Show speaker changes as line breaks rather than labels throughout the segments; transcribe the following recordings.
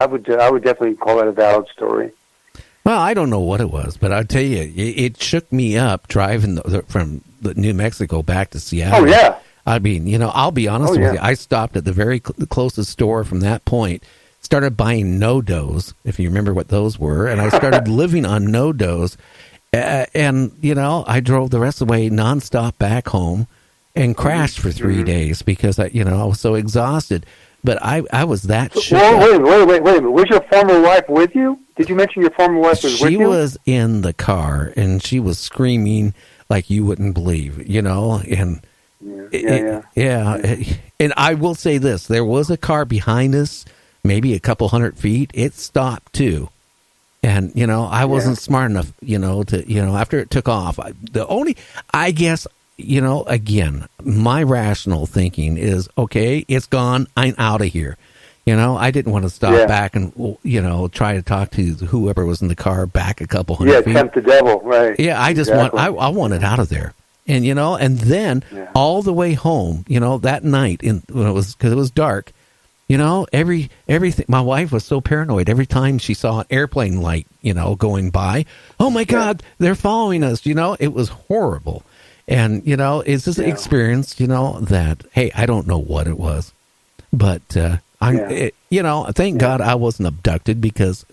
I would definitely call that a valid story.
Well, I don't know what it was, but I'll tell you, it shook me up driving from New Mexico back to Seattle.
Oh, yeah.
I mean, I'll be honest with you. I stopped at the very closest store from that point, started buying no-dos, if you remember what those were, and I started living on no-dos. And, I drove the rest of the way nonstop back home and crashed for 3 days because, I was so exhausted. But I was that shook.
Wait a minute. Was your former wife with you? Did you mention your former wife was with you?
She was in the car, and she was screaming like you wouldn't believe, and... Yeah. And I will say this, there was a car behind us, maybe a couple 100 feet. It stopped too. And, I wasn't smart enough, to, after it took off, I guess, again, my rational thinking is, okay, it's gone. I'm out of here. I didn't want to stop back and, try to talk to whoever was in the car back a couple 100 feet.
Yeah, tempt the devil, right.
Yeah, I wanted out of there. And, and then all the way home, that night, because it was dark, everything, my wife was so paranoid. Every time she saw an airplane light, going by, oh my God, they're following us, it was horrible. And, it's this experience, that, hey, I don't know what it was, but, thank God I wasn't abducted because,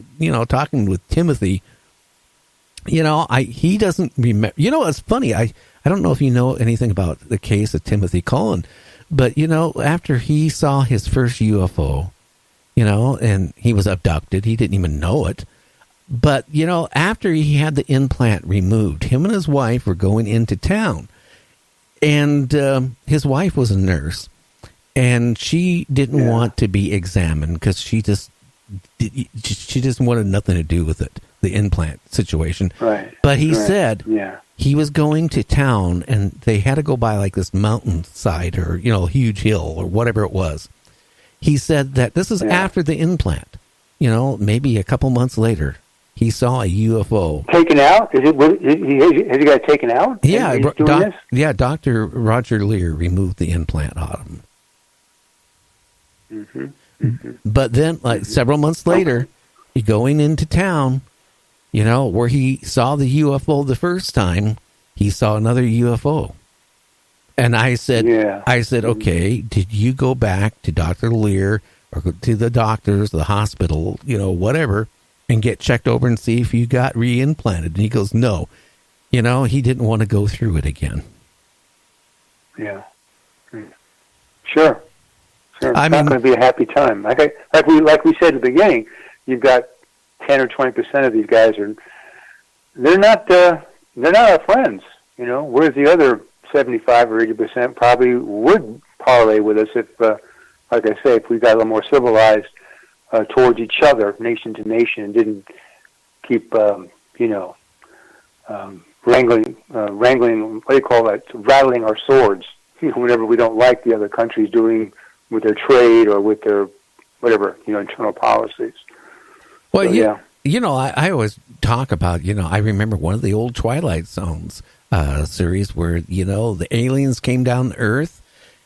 talking with Timothy, he doesn't remember, it's funny. I don't know if you know anything about the case of Timothy Cullen, but, after he saw his first UFO, and he was abducted, he didn't even know it. But, after he had the implant removed, him and his wife were going into town. And his wife was a nurse, and she didn't want to be examined because she just wanted nothing to do with it, the implant situation.
Right.
But he said... he was going to town, and they had to go by like this mountainside or, huge hill or whatever it was. He said that this is after the implant, maybe a couple months later, he saw a UFO.
Taken out? Has he got it taken out?
Yeah, Dr. Roger Lear removed the implant on him. But then, several months later, going into town, where he saw the UFO the first time, he saw another UFO. And I said, okay, did you go back to Dr. Lear or to the doctors, the hospital, whatever, and get checked over and see if you got re-implanted? And he goes, no. He didn't want to go through it again.
Yeah. Sure. It's not going to be a happy time. Like we said at the beginning, you've got 10 or 20% of these guys they're not our friends, whereas the other 75 or 80% probably would parlay with us if, like I say, if we got a little more civilized towards each other, nation to nation, and didn't keep, wrangling, what do you call that, rattling our swords, whenever we don't like the other countries doing with their trade or with their, whatever, internal policies.
Well, I always talk about, I remember one of the old Twilight Zones series where, the aliens came down to Earth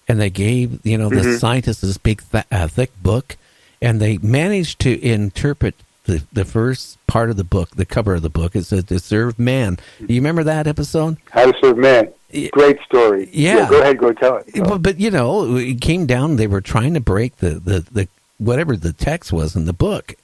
and they gave, the scientists this big, thick book, and they managed to interpret the first part of the book, the cover of the book. It says, "To Serve Man." Do you remember that episode?
How to Serve Man. Great story.
Yeah.
Go ahead, go tell it.
But it came down, they were trying to break the whatever the text was in the book.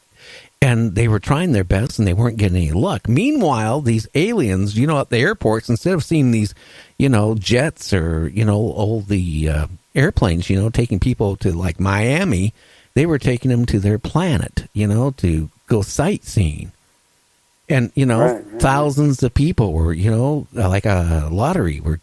And they were trying their best, and they weren't getting any luck. Meanwhile, these aliens, at the airports, instead of seeing these, jets or, all the airplanes, taking people to, like, Miami, they were taking them to their planet, to go sightseeing. And, thousands of people were, like a lottery, were,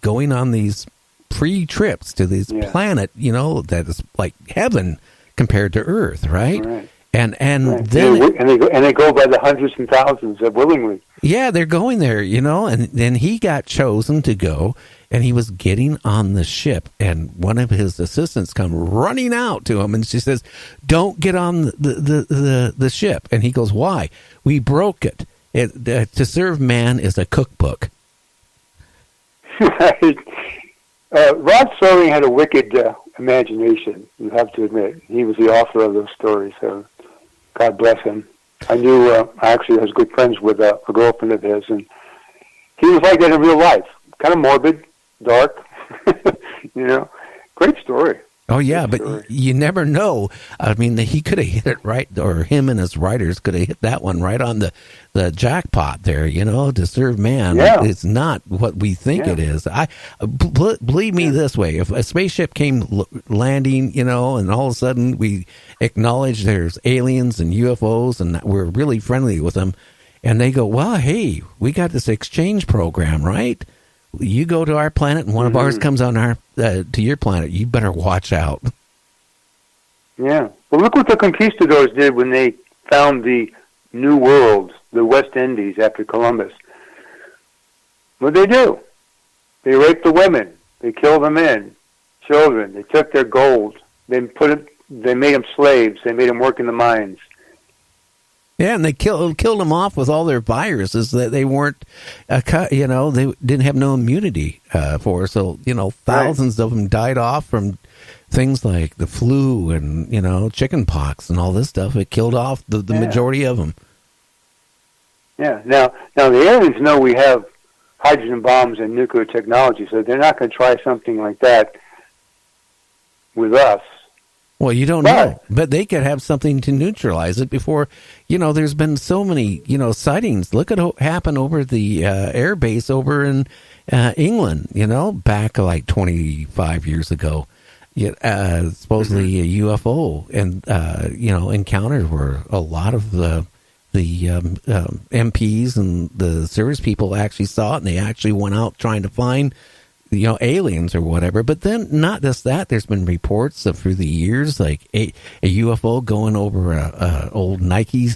going on these free trips to this planet, that is like heaven compared to Earth, right? And then
they go by the hundreds and thousands willingly.
Yeah, they're going there, and then he got chosen to go, and he was getting on the ship, and one of his assistants come running out to him, and she says, "Don't get on the ship." And he goes, "Why? We broke it. To Serve Man is a cookbook."
Rod Serling had a wicked imagination, you have to admit. He was the author of those stories, so God bless him. I knew, I actually was good friends with a girlfriend of his, and he was like that in real life. Kind of morbid, dark, Great story.
Oh, yeah, but you never know. I mean, he could have hit it right, or him and his writers could have hit that one right on the jackpot there, to serve man.
Yeah.
It's not what we think it is. Believe me this way, if a spaceship came landing, and all of a sudden we acknowledge there's aliens and UFOs and we're really friendly with them, and they go, well, hey, we got this exchange program, right? You go to our planet and one of ours comes on to your planet. You better watch out.
Yeah. Well, look what the conquistadors did when they found the New World, the West Indies, after Columbus. What did they do? They raped the women. They killed the men, children. They took their gold. They made them slaves. They made them work in the mines.
Yeah, and they killed them off with all their viruses that they weren't, they didn't have no immunity for. So, thousands of them died off from things like the flu and, chicken pox and all this stuff. It killed off the majority of them.
Yeah. Now the aliens know we have hydrogen bombs and nuclear technology, so they're not going to try something like that with us.
Well, you don't know, but they could have something to neutralize it before, there's been so many, sightings. Look at what happened over the air base over in England, back like 25 years ago. Supposedly a UFO and, encountered where a lot of the MPs and the service people actually saw it, and they actually went out trying to find aliens or whatever. But then not just that, there's been reports of through the years, like a UFO going over a old Nike,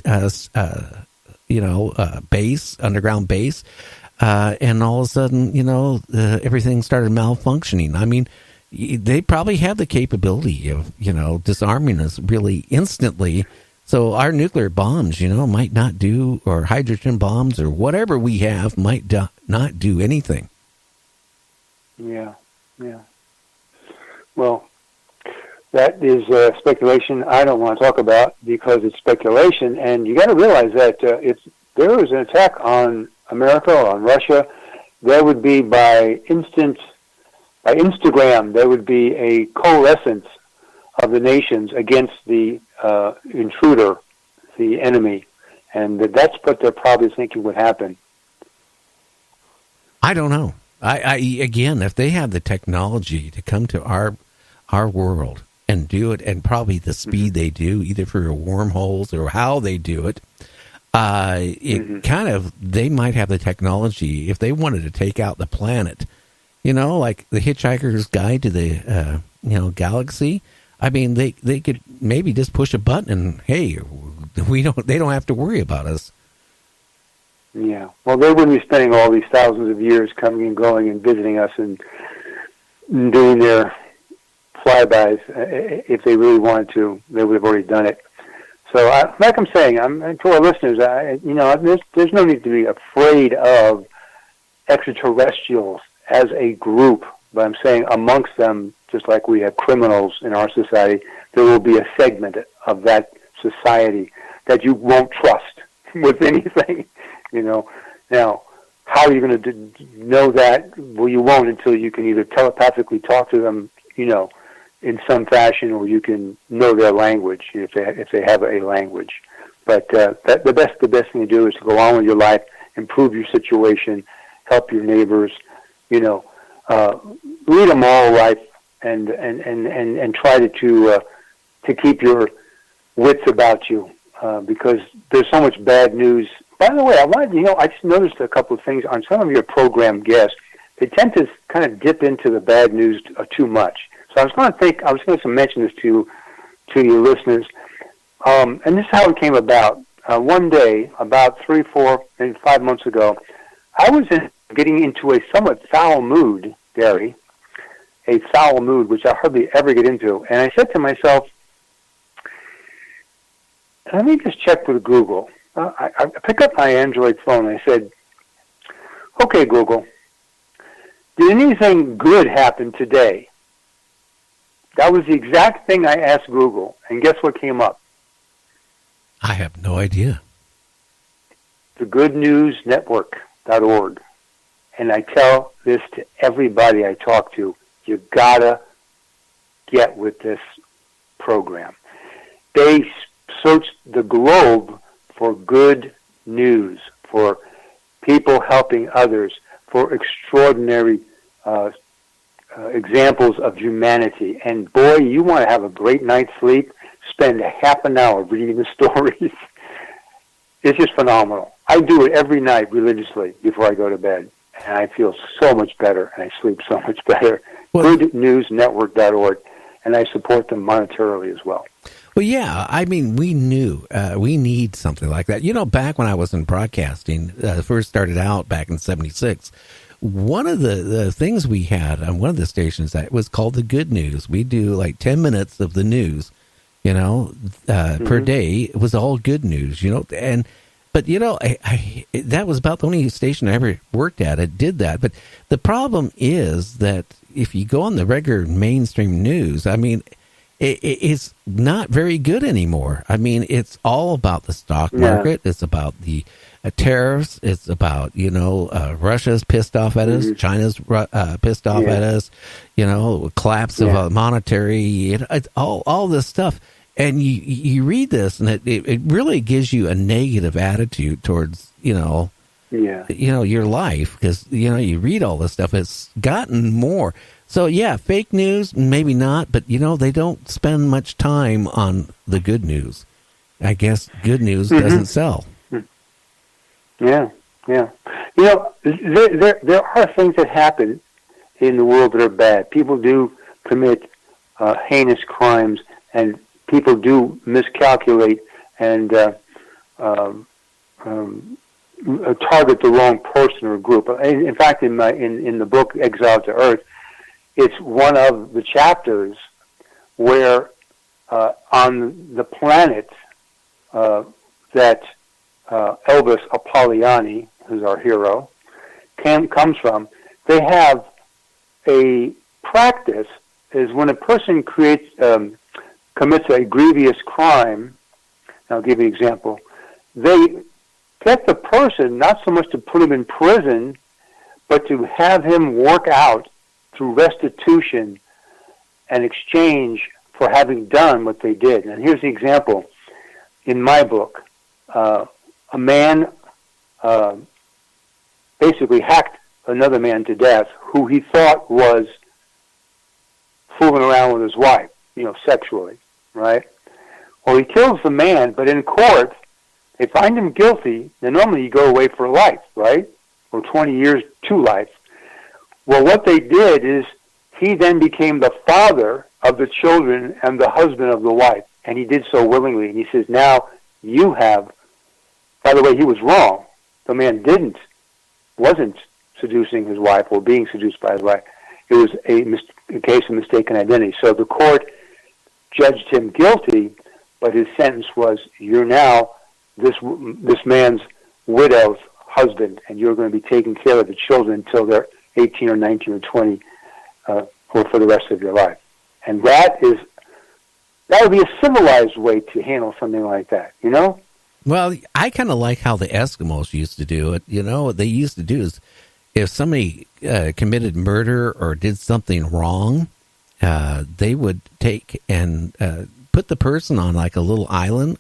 base, underground base. And all of a sudden, everything started malfunctioning. I mean, they probably have the capability of, disarming us really instantly. So our nuclear bombs, might not do, or hydrogen bombs or whatever we have might not do anything.
Yeah. Well, that is speculation I don't want to talk about because it's speculation, and you got to realize that if there was an attack on America or on Russia, there would be by Instagram, there would be a coalescence of the nations against the intruder, the enemy, and that's what they're probably thinking would happen.
I don't know. I again, if they have the technology to come to our world and do it, and probably the speed they do, either through wormholes or how they do it, kind of, they might have the technology if they wanted to take out the planet. Like the Hitchhiker's Guide to the galaxy. I mean, they could maybe just push a button and hey, they don't have to worry about us.
Yeah. Well, they wouldn't be spending all these thousands of years coming and going and visiting us and doing their flybys. If they really wanted to, they would have already done it. So, like I'm saying, to our listeners, there's no need to be afraid of extraterrestrials as a group. But I'm saying amongst them, just like we have criminals in our society, there will be a segment of that society that you won't trust with anything. Now, how are you going to know that? Well, you won't until you can either telepathically talk to them, in some fashion, or you can know their language if they have a language. But the best thing to do is to go on with your life, improve your situation, help your neighbors, lead a moral life, and try to keep your wits about you, because there's so much bad news. By the way, I just noticed a couple of things on some of your program guests. They tend to kind of dip into the bad news too much. So I was going to mention this to your listeners, and this is how it came about. One day, about 3, 4, maybe 5 months ago, I was getting into a somewhat foul mood, Gary, a foul mood, which I hardly ever get into. And I said to myself, let me just check with Google. I picked up my Android phone and I said, okay, Google, did anything good happen today? That was the exact thing I asked Google, and guess what came up?
I have no idea.
thegoodnewsnetwork.org. And I tell this to everybody I talk to, you gotta get with this program. They search the globe for good news, for people helping others, for extraordinary examples of humanity. And boy, you want to have a great night's sleep, spend a half an hour reading the stories. It's just phenomenal. I do it every night religiously before I go to bed. And I feel so much better, and I sleep so much better.
Well,
GoodNewsNetwork.org, and I support them monetarily as well.
Well, yeah, I mean, we knew we need something like that. You know, back when I was in broadcasting, first started out back in -- one of the things we had on one of the stations that was called the Good News. We do like 10 minutes of the news, you know, per day. It was all good news, you know, but, you know, that was about the only station I ever worked at. It did that. But the problem is that if you go on the regular mainstream news, I mean, it's not very good anymore. I mean, it's all about the stock market. Yeah. It's about the tariffs. It's about, you know, Russia's pissed off at us. China's pissed off at us. You know, collapse of monetary, it's all this stuff. And you read this, and it really gives you a negative attitude towards, you know, your life, because, you know, you read all this stuff. It's gotten more. So, yeah, fake news, maybe not, but, you know, they don't spend much time on the good news. I guess good news doesn't sell.
Yeah. You know, there are things that happen in the world that are bad. People do commit heinous crimes, and people do miscalculate and target the wrong person or group. In fact, in the book Exiled to Earth, it's one of the chapters where on the planet that Elvis Apolliani, who's our hero, comes from, they have a practice is when a person commits a grievous crime. I'll give you an example. They get the person not so much to put him in prison, but to have him work out through restitution and exchange for having done what they did. And here's the example. In my book, a man basically hacked another man to death who he thought was fooling around with his wife, you know, sexually, right? Well, he kills the man, but in court, they find him guilty. Now, normally you go away for life, right? Or 20 years to life. Well, what they did is he then became the father of the children and the husband of the wife, and he did so willingly. And he says, now you have, by the way, he was wrong. The man wasn't seducing his wife or being seduced by his wife. It was a case of mistaken identity. So the court judged him guilty, but his sentence was, you're now this man's widow's husband, and you're going to be taking care of the children until they're 18 or 19 or 20, or for the rest of your life. And that would be a civilized way to handle something like that, you know?
Well, I kind of like how the Eskimos used to do it. You know, what they used to do is if somebody committed murder or did something wrong, they would take and put the person on like a little island,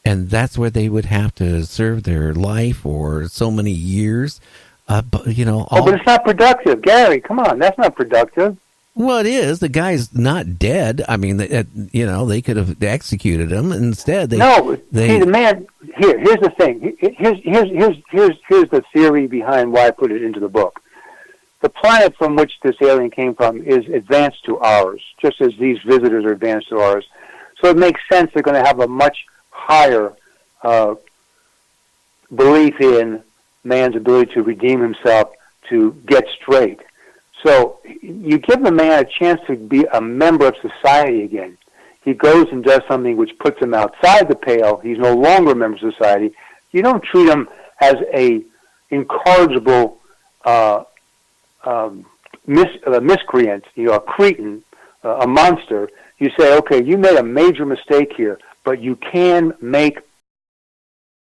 and that's where they would have to serve their life or so many years. But, you know,
but it's not productive, Gary. Come on, that's not productive.
Well, it is. The guy's not dead. I mean, you know, they could have executed him. Instead, see, the man. Here's the thing. Here's the theory behind why I put it into the book. The planet from which this alien came from is advanced to ours, just as these visitors are advanced to ours. So it makes sense they're going to have a much higher belief in man's ability to redeem himself, to get straight. So you give the man a chance to be a member of society again. He goes and does something which puts him outside the pale. He's no longer a member of society. You don't treat him as a incorrigible miscreant, you know, a cretin, a monster. You say, okay, you made a major mistake here, but you can make